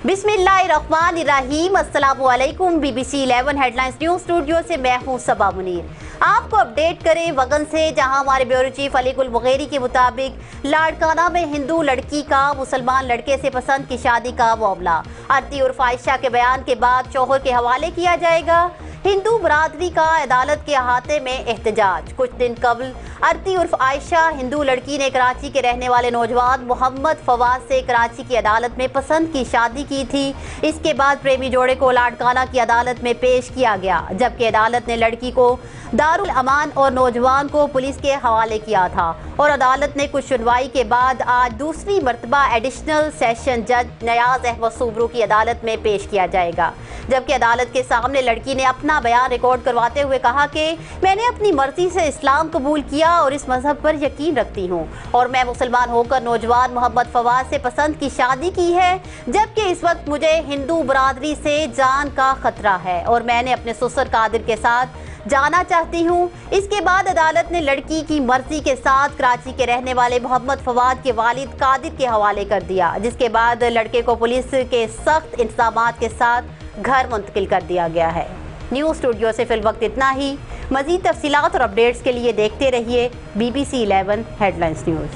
बिस्मिल्लाहिर्रहमानिर्रहीम। अस्सलामुअलैकुम। BBC 11 headlines news studio से मैं हूं सबा मुनीर। आपको अपडेट करें वगन से, जहां हमारे ब्यूरो चीफ अली गुल वगैरी के मुताबिक लाड़काना में हिंदू लड़की का मुसलमान लड़के से पसंद की शादी का मामला। आरती उर्फ आयशा के बयान के बाद शौहर के हवाले किया जाएगा। हिंदू बरादरी का अदालत के अहाते में एहतजाज। कुछ दिन कबल आरती उर्फ आयशा हिंदू लड़की ने कराची के रहने वाले नौजवान मोहम्मद फवाद से कराची की अदालत में पसंद की शादी की थी। इसके बाद प्रेमी जोड़े को लाड़काना की अदालत में पेश किया गया, जबकि अदालत ने लड़की को दारुल अमान और नौजवान को पुलिस के हवाले किया था। और अदालत ने कुछ सुनवाई के बाद आज दूसरी मरतबा एडिशनल सेशन जज नयाज अहमद सुबरू की अदालत में पेश किया जाएगा, जबकि अदालत के सामने लड़की ने अपना बयान रिकॉर्ड करवाते हुए कहा कि मैंने अपनी मर्जी से इस्लाम कबूल किया और इस मजहब पर यकीन रखती हूँ, और मैं मुसलमान होकर नौजवान मोहम्मद फवाद से पसंद की शादी की है, जबकि इस वक्त मुझे हिंदू बरादरी से जान का खतरा है और मैंने अपने ससुर कादिर के साथ जाना चाहती हूँ। इसके बाद अदालत ने लड़की की मर्जी के साथ कराची के रहने वाले मोहम्मद फवाद के वालिद कादिर के हवाले कर दिया, जिसके बाद लड़के को पुलिस के सख्त इंतजाम के साथ घर मुंतकिल कर दिया गया है। न्यूज़ स्टूडियो से फिल वक्त इतना ही। मज़ीद तफसीलात और अपडेट्स के लिए देखते रहिए BBC 11 हेडलाइंस न्यूज़।